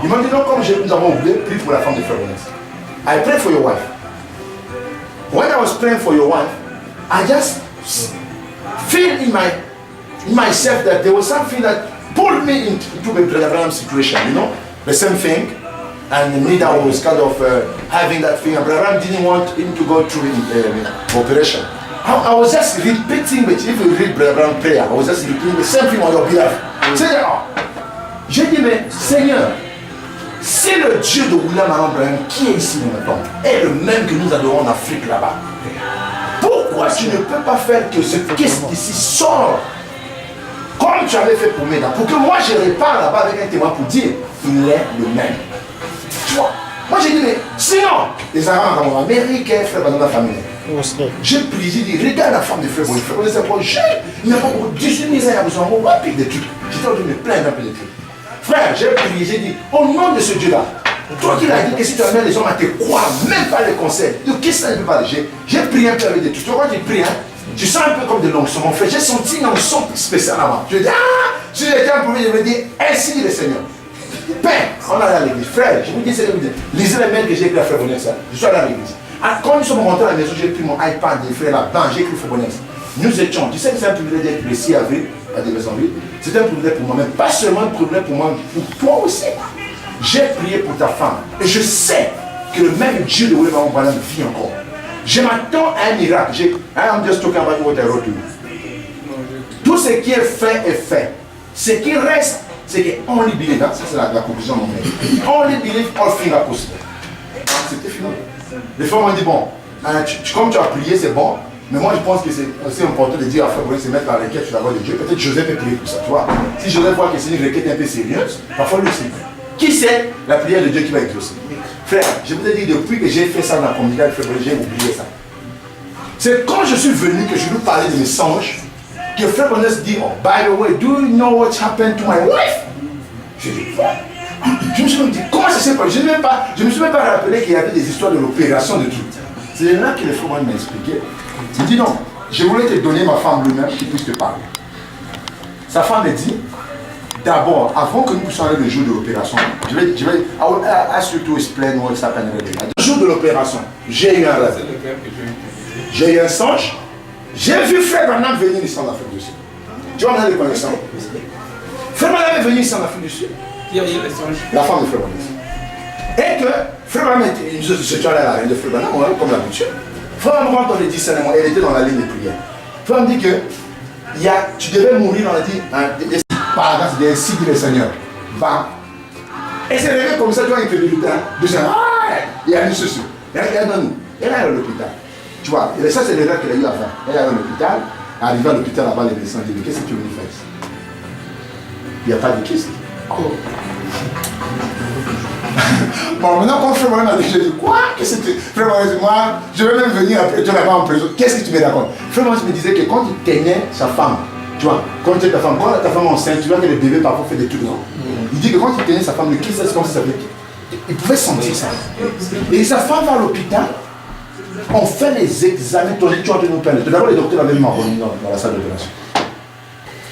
Ils m'ont dit, non, comme nous avons oublié, prie pour la femme de frère Bonnet. I pray for your wife. When I was praying for your wife, I just feel in myself that there was something that pulled me into the Brother situation, you know, the same thing. And me that was kind of having that thing. And Brother didn't want him to go through operation. I was just repeating, but if you read Brother prayer, I was just repeating the same thing on your behalf. J'ai dit, mais Seigneur, si le Dieu de William Abraham qui est ici dans le temple est le même que nous adorons en Afrique là-bas, pourquoi tu ne peux pas faire que ce Christ ici sort comme tu avais fait pour Méda, pour que moi je répare là-bas avec un témoin pour dire il est le même. Tu vois, moi j'ai dit, mais sinon, les Arabes en Amérique, frère dans la famille. J'ai prié, j'ai dit, regarde la femme de frère Bonnet. Frère Bonnet, c'est un projet, il n'a pas beaucoup de 18 000 ans, il a besoin de rapide des trucs. J'étais en train de me plaindre un peu des trucs. Frère, j'ai prié, j'ai dit, au nom de ce Dieu-là, toi qui l'as dit que si tu amènes les hommes à te croire, même pas les conseils, de qui ça ne peut pas léger, j'ai prié un peu avec des trucs. Tu vois, quand tu pries, hein, tu sens un peu comme de l'onction. Mon frère, j'ai senti une onction spéciale là-bas. Je dis, ah, si j'étais un premier, je me dis, ainsi dit le Seigneur. Père, on est à l'église. Frère, je vous dis, c'est lisez les mails que j'ai écrit à Frère Bonnet, ça. Je suis allé à l'église. Quand nous sommes rentrés à la maison, j'ai pris mon iPad des frères là-dedans, j'ai écrit Frère Bonnet. Nous étions, tu sais que c'est un privilège d'être le 6 avril à des maisons-villes. C'est un privilège pour moi, mais pas seulement un privilège pour moi, pour toi aussi. J'ai prié pour ta femme et je sais que le même Dieu de William Abraham vit encore. Je m'attends à un miracle. I am just talking about what I wrote to you. Tout ce qui est fait. Ce qui reste, c'est que only believe. Ça, c'est la conclusion de mon mail. Only believe, all things are possible. C'était fini. Les femmes m'ont dit, bon, comme tu as prié, c'est bon. Mais moi, je pense que c'est aussi important de dire à Frère Bonnet, c'est mettre la requête sur la voie de Dieu. Peut-être Joseph peut prier pour ça, tu vois. Si Joseph voit que c'est une requête un peu sérieuse, parfois lui aussi. Qui sait la prière de Dieu qui va exaucer? Frère, je vous ai dit, depuis que j'ai fait ça dans la communauté de Frère Bonnet, j'ai oublié ça. C'est quand je suis venu que je lui parlais de mes songes, que Frère Bonnet se dit, oh, by the way, do you know what happened to my wife? Je dis, frère. Je me suis dit, comment ça s'est passé? Je ne me suis même pas rappelé qu'il y avait des histoires de l'opération de tout. C'est là que le Frère Bonnet m'a expliqué. Il dit non, je voulais te donner ma femme lui-même qui puisse te parler. Sa femme me dit, d'abord, avant que nous puissions aller le jour de l'opération, I will ask you to explain what's happened. Le jour de l'opération, j'ai eu un rêve. J'ai eu un songe. J'ai vu Frère Branham venir ici en Afrique du Sud. Tu vois, on a des connaissances. Frère Branham est venu ici en Afrique du Sud. Qui a eu le songe? La femme de Frère Branham. Et que Frère Branham était, je suis allé à la reine de Frère Branham, comme l'habitude. Frère Branham rentre dans le discernement, elle était dans la ligne de prière. Frère me dit que tu devais mourir, on a dit, par grâce, il ainsi dit le Seigneur. Va. Et c'est réveillé comme ça, tu vois, il fait du lutin. De ça, il y a une ceci. Elle est à l'hôpital. Tu vois, et ça, c'est le rêve qu'elle a eu avant. Elle est à l'hôpital, arrivée à l'hôpital là-bas, les médecins disent, qu'est-ce que tu veux faire ici? Il n'y a pas de Christ. Oh. Bon, maintenant, quand Frère Branham a dit, je dis, quoi? Qu'est-ce que tu... Frère Branham dit, moi, je vais même venir après, tu n'as pas en prison. Qu'est-ce que tu me racontes? Frère Branham me disait que quand il tenait sa femme, tu vois, quand ta femme est enceinte, tu vois que le bébé parfois fait des trucs, non? Il dit que quand il tenait sa femme, le Christ, c'est comme ça s'appelait. Il pouvait sentir ça. Et sa femme va à l'hôpital, on fait les examens, tu as de nous parler. D'abord, les docteurs avaient m'envoyé dans la salle d'opération.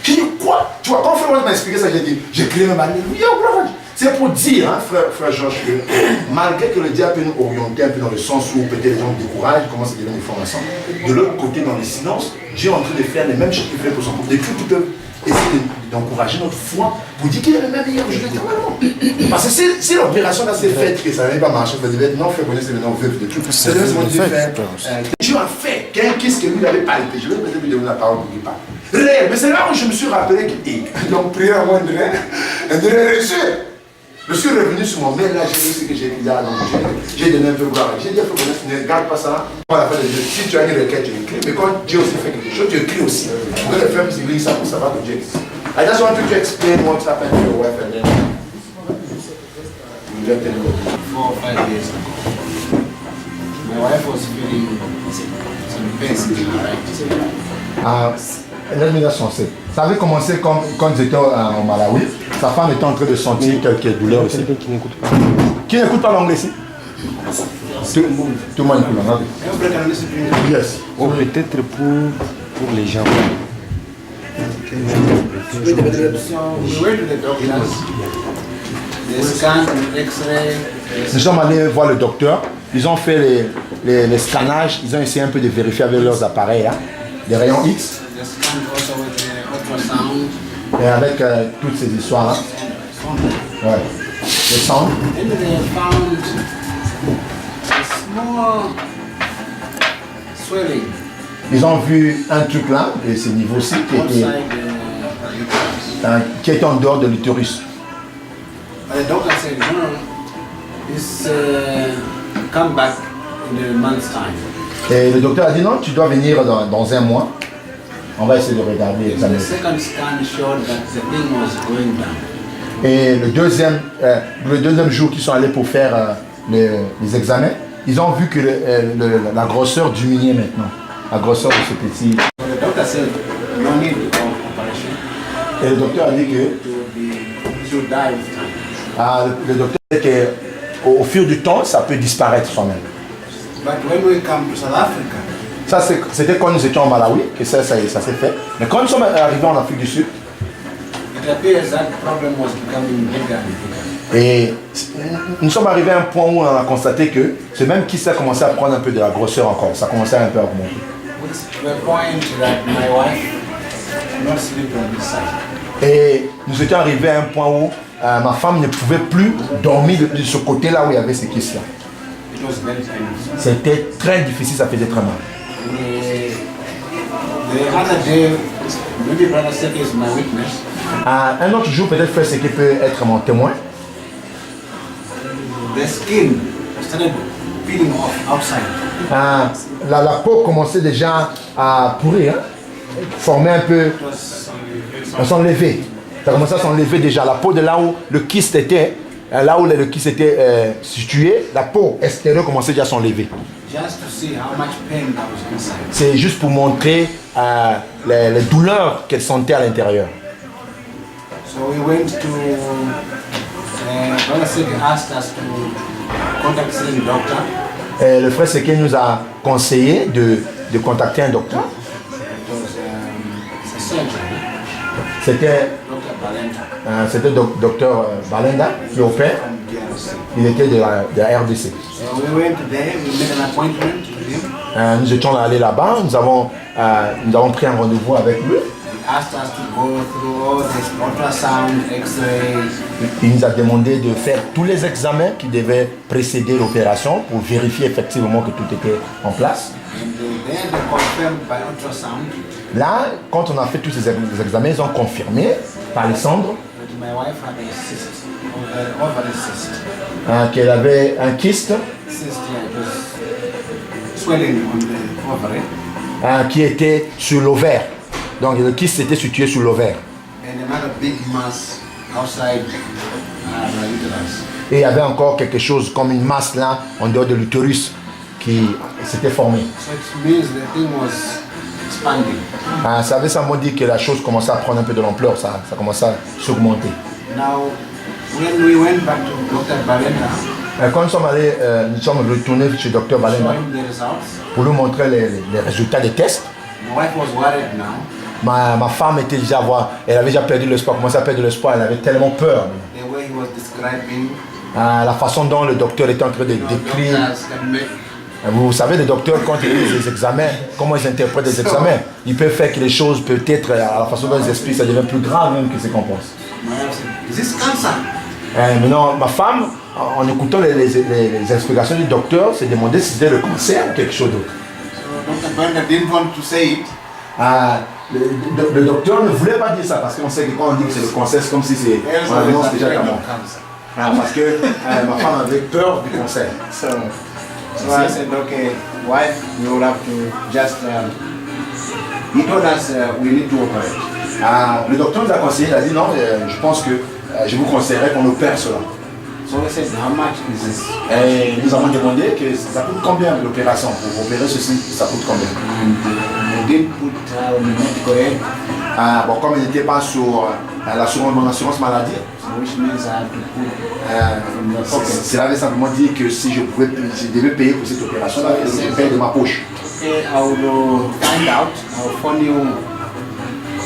J'ai dit, quoi? Tu vois, quand Frère Branham m'a expliqué ça, j'ai dit, j'ai crié même à lui. C'est pour dire, hein, frère Georges, que malgré que le diable peut nous orienter un peu dans le sens où peut-être les gens découragent, commencent à donner des formations, de l'autre côté, dans le silence, Dieu est en train de faire les mêmes choses qu'il fait pour son peuple. Des trucs qui peuvent essayer d'encourager notre foi pour dire qu'il est le même hier aujourd'hui éternellement. Parce que si l'opération là s'est faite, que ça n'avait pas marché, vous devez être non fait connaître, c'est maintenant veuf des trucs. C'est le moment de faire. Dieu a fait qu'est-ce que lui n'avait pas été. Je vais peut-être lui donner la parole pour qu'il parle. Réel, mais c'est là où je me suis rappelé que donc prier à moi de réussir. Je suis revenu sur mon mail là, j'ai vu ce que j'ai dit là, donc j'ai donné un peu gloire. J'ai dit à Frère Bonnet, ne regarde pas ça. On va faire des jeux. Si tu as une requête, tu écris. Mais quand Dieu aussi fait quelque chose, tu écris aussi. Pour que les femmes s'écrivent ça pour savoir que Dieu existe. I just want you to explain what's happened to your wife and then you let them go. 4 or 5 years ago, my wife was feeling some pains in her right. L'élimination, ça avait commencé quand j'étais au Malawi. Sa femme était en train de sentir quelques douleurs aussi. Quelqu'un qui n'écoute pas. Qui n'écoute pas l'anglais ici? Tout le monde écoute l'anglais. Yes. Oh, peut-être pour les gens. So we went to the doctors. They scanned X-ray. Nous sommes allés voir le docteur. Ils ont fait les scannages. Ils ont essayé un peu de vérifier avec leurs appareils, hein, les rayons X. They scanned also with the ultrasound. Et avec toutes ces histoires. Hein. Ouais. Le sang. Then they found a small swelling Ils ont vu un truc là, et ce niveau-ci, outside the uterus. qui était en dehors de l'utérus. But the doctor said, no, this come back in a month's time. Et le docteur a dit non, tu dois venir dans un mois. On va essayer de regarder, The examiner. second scan showed that the thing was going down. Et le deuxième jour qu'ils sont allés pour faire les examens, ils ont vu que la grosseur diminuait maintenant. La grosseur de ce petit. So the doctor said, no need of operation. Et le docteur a dit que It should die with time. le docteur a dit que au fur du temps, ça peut disparaître soi-même. But when we come to South Africa, Ça, c'était quand nous étions au Malawi que ça s'est fait. Mais quand nous sommes arrivés en Afrique du Sud, it appears that problem was becoming bigger and bigger. et nous sommes arrivés à un point où on a constaté que ce même qui a commencé à prendre un peu de la grosseur encore. Ça commençait un peu à augmenter. To the point that my wife could not sleep on this side. Et nous étions arrivés à un point où ma femme ne pouvait plus dormir de ce côté-là où il y avait ces kystes-là. It was very painful. C'était très difficile, ça faisait très mal. The other day, maybe Brother Seki is my witness. Un autre jour, peut-être Frère Seki peut être mon témoin. The skin started peeling off outside. La peau commençait déjà à pourrir, hein, former un peu, It was à s'enlever. Ça commençait à s'enlever déjà. La peau de là où le kyste était, là où le kyste était situé, la peau extérieure commençait déjà à s'enlever. just to see how much pain that was inside. C'est juste pour montrer les douleurs qu'elle sentait à l'intérieur. So we went to, Brother Seki asked us to contact the doctor. Et le frère Seki nous a conseillé de contacter un docteur. It was a surgeon, C'était Dr. Balenta docteur Balenda qui opère. from DRC. Il était de la RDC. So we went there, we made an appointment with him. Nous étions allés là-bas, nous avons pris un rendez-vous avec lui. He asked us to go through all this ultrasound, X-ray. Il nous a demandé de faire tous les examens qui devaient précéder l'opération pour vérifier effectivement que tout était en place. And then they confirmed by ultrasound Là, quand on a fait tous ces examens, ils ont confirmé par les cendres that my wife had a cyst, ovary cyst. qu'elle avait un kyste Cyst, yeah, it was swelling on the ovary. qui était sur l'ovaire. Donc le kyste était situé sur l'ovaire. And another big mass outside the uterus. Et il y avait encore quelque chose comme une masse là, en dehors de l'utérus, qui s'était formée. So it means the thing was expanding. Ça veut simplement dire que la chose commençait à prendre un peu de l'ampleur, ça commençait à s'augmenter. Now, when we went back to Dr. Balenta, Quand nous sommes retournés chez Dr. Balenda showing the results, pour lui montrer les résultats des tests. my wife was worried now. Ma femme était déjà elle avait déjà perdu l'espoir, commençait à perdre l'espoir, elle avait tellement peur. The way he was describing, La façon dont le docteur était en train de décrire. doctors can make. Vous savez, les docteurs, quand ils lisent les examens, comment ils interprètent les examens, ils peuvent faire que les choses, peut-être, à la façon dont ils expliquent, ça devient plus grave même que ce qu'on pense. My wife said, "Is this cancer?" Maintenant, ma femme, en écoutant les explications du docteur, s'est demandé si c'était le cancer ou quelque chose d'autre. So Dr. Balenta didn't want to say it. Le docteur ne voulait pas dire ça parce qu'on sait que quand on dit que c'est le cancer, c'est comme si on annonce déjà qu'à mort. Parce que ma femme avait peur du cancer. So I said, "Okay, wife, we will have to just." He told us we need to operate. Le docteur nous a conseillé, il a dit non, je pense que je vous conseillerais qu'on opère cela. So we said, "How much is this?" Et nous avons demandé que ça coûte combien l'opération. Pour opérer ceci, ça coûte combien. And we did put medical aid. Ah, bon, comme il n'était pas sur mon assurance maladie, which means I have to put from the pocket. cela veut simplement dire que si je devais payer pour cette opération, je paye de ma poche. Okay, I will find out. I will phone you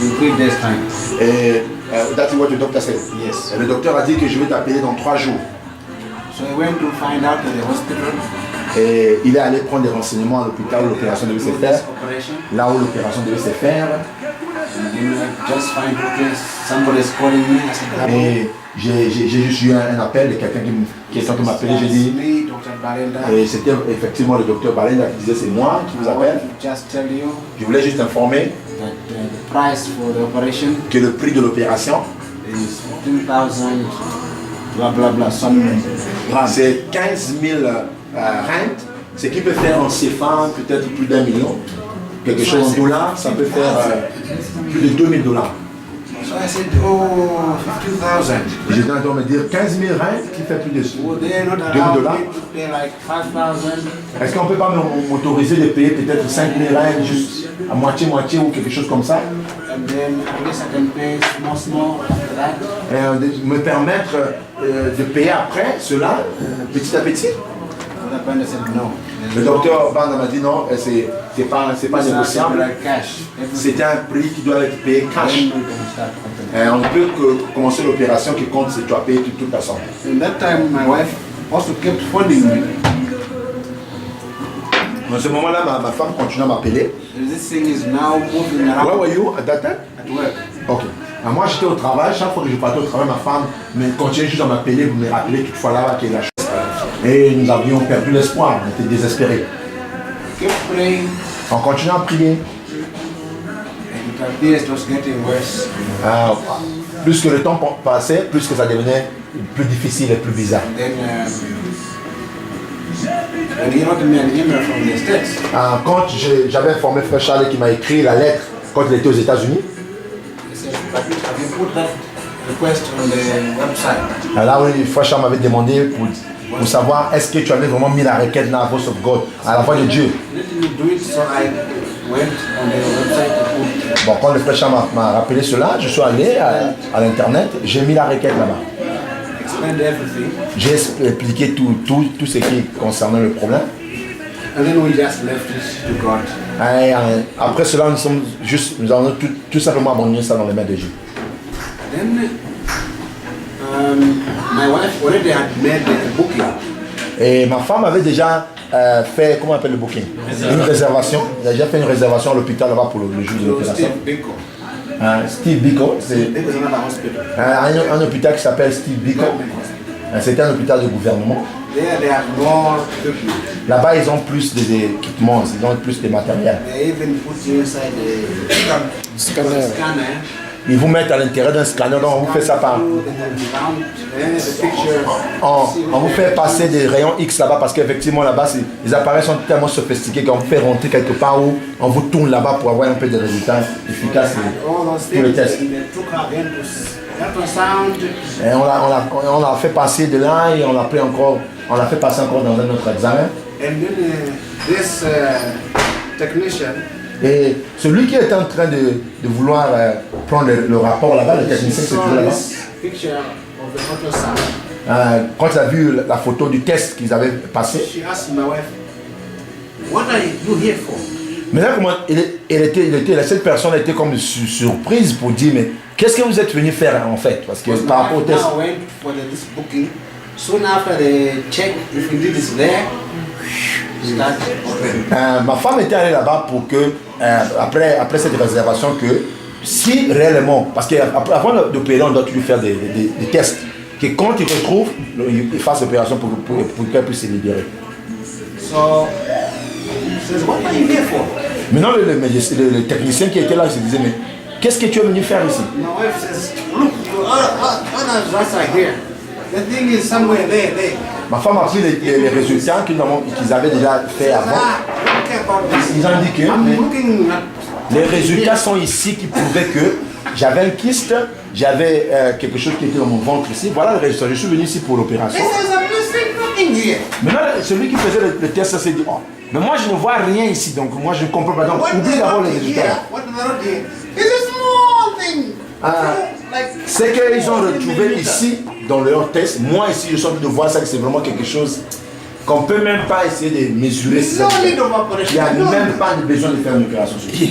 in 3 days' time. Et that's what the doctor said. Yes. Et le docteur a dit que je vais t'appeler dans 3 jours. So I went to find out at the hospital. Et il est allé prendre des renseignements à l'hôpital où l'opération devait se faire. Operation. Là où l'opération devait se faire. And then I just find out somebody's calling me. I said, hello. Et j'ai juste eu un appel de quelqu'un qui est en train de m'appeler. J'ai dit, me, Dr. Balenda. et c'était effectivement le docteur Balenda qui disait c'est moi qui vous I appelle. want to just tell you Je voulais juste informer that the price for the operation que le prix de l'opération, is 15,000 blah blah blah some grams. c'est 15 000 rentes, ce qui peut faire en CFA peut-être plus d'1 million. Quelque chose en dollars, ça peut faire plus de 2 000 $. So I said, oh, 15,000. J'étais en train de me dire 15 000 rentes qui fait plus de Would they not 2 allow 000 $. me to pay like 5,000? Est-ce qu'on ne peut pas m'autoriser de payer peut-être 5 000 rentes juste à moitié-moitié ou quelque chose comme ça? And then at least I can pay small after that. Et me permettre de payer après cela, petit à petit? Dr. Balenda said no. Le docteur Banda m'a dit non, c'est pas négociable. Like cash. C'est un prix qui doit être payé cash. Then we can start company. On ne peut que commencer l'opération qui compte si tu as payé toute la somme. In that time, my wife also kept phoning me. Dans ce moment-là, ma femme continue à m'appeler. This thing is now moving Where around were you at that time? at work. Ok. Alors moi j'étais au travail, chaque fois que je partais au travail, ma femme me continuait juste à m'appeler pour me rappeler qu'il faut là qu'il y a la chose. Et nous avions perdu l'espoir, on était désespérés. Kept praying, On continuait à prier. and it appears it was getting worse. Plus que le temps passait, plus que ça devenait plus difficile et plus bizarre. Then when he wrote me an email from the States, Quand j'avais informé Frère Charles qui m'a écrit la lettre quand il était aux États-Unis, he said, have you put that request on the website? là où Frère Charles m'avait demandé pour savoir est-ce que tu avais vraiment mis la requête dans la voice of God, à la voix de Dieu. Let me do it, so I went on the website to put Bon, quand le Frère Charles m'a rappelé cela, je suis allé à l'internet, j'ai mis la requête là-bas. explained everything, J'ai expliqué tout ce qui concernait le problème. and then we just left it to God. Et après cela, nous avons tout simplement abandonné ça dans les mains de Dieu. Then my wife already had made a booking. Et ma femme avait déjà fait, comment on appelle le booking? Une réservation. Elle a déjà fait une réservation à l'hôpital là-bas pour le jour de So l'opération. Steve Biko. Steve Biko, c'est There was another hospital. un hôpital qui s'appelle Steve Biko. C'était un hôpital de gouvernement. There they have more equipment. Là-bas, ils ont plus d'équipements, ils ont plus de matériel. They even put you inside the scanner. Ils vous mettent à l'intérieur d'un scanner, donc on vous fait ça par... On vous fait passer des rayons X là-bas parce qu'effectivement là-bas, les appareils sont tellement sophistiqués qu'on vous fait rentrer quelque part où on vous tourne là-bas pour avoir un peu de résultats efficaces pour le test. Et on l'a fait passer de là et on l'a fait passer encore dans un autre examen. And then this technician, Et celui qui est en train de vouloir prendre le rapport là-bas, le technicien qui se trouve là-bas, picture of the ultrasound. quand il a vu la photo du test qu'ils avaient passé, She asked my wife, "What are you here for?" maintenant comment la seule personne était comme surprise pour dire mais qu'est-ce que vous êtes venu faire en fait parce que par rapport au test. Now went for this booking. Soon after they check if indeed it's there, start open. Ma femme était allée là-bas pour que après cette réservation que si réellement parce qu'avant d'opérer on doit toujours faire des tests que quand il retrouve il fasse l'opération pour qu'elle puisse se libérer. So he says, "What are you here for?" Maintenant le technicien qui était là il se disait mais qu'est-ce que tu es venu faire ici? My wife says, "Look, your other results are here. The thing is somewhere there." Ma femme a pris les résultats qu'ils avaient déjà fait avant. Ils ont dit que les résultats sont ici qui prouvaient que j'avais un kyste, j'avais quelque chose qui était dans mon ventre ici. Voilà le résultat. Je suis venu ici pour l'opération. Maintenant, celui qui faisait le test s'est dit, oh, mais moi je ne vois rien ici, donc moi je ne comprends pas. Donc oublie d'abord les résultats. Ce qu'ils ont retrouvé ici, dans leur test, moi ici, je suis en train de voir ça, que c'est vraiment quelque chose qu'on ne peut même pas essayer de mesurer. Il n'y a même pas de besoin de faire une opération sur ça.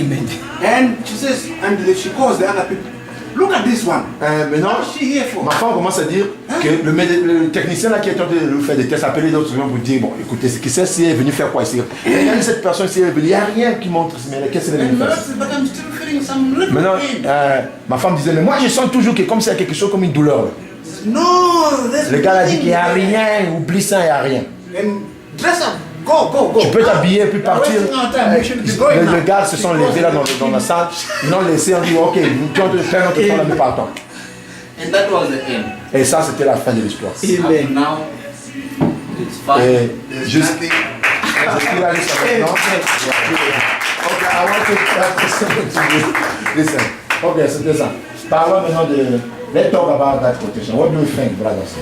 And she says, and she calls the other people. Look at this one. Maintenant, What's she here for? ma femme commence à dire que le technicien là qui est en train de nous faire des tests, appelé d'autres gens pour dire, bon, écoutez, qui sait si elle est venue faire quoi ici. Regardez cette personne ici, il n'y a rien qui montre, mais qu'est-ce qu'elle est venue faire? But I'm still feeling some little Maintenant, pain. ma femme disait, mais moi je sens toujours que comme s'il y a quelque chose comme une douleur. Là. No, there's Le gars a dit nothing. qu'il n'y a rien, oublie ça, il n'y a rien. And dress up. Go. Tu peux t'habiller et puis partir. Le gars se sont levés là dans la salle, ils l'ont laissé, on dit, ok, nous tu vas faire notre temps là, nous partons. And that was the end. Et ça, c'était la fin de l'histoire. And now it's fine. Et There's juste. nothing. Je suis là jusqu'à maintenant. Ok, I want to something to you. Listen. Ok, c'était ça. Parlons maintenant de. Let's talk about that quotation. What do you think, brothers?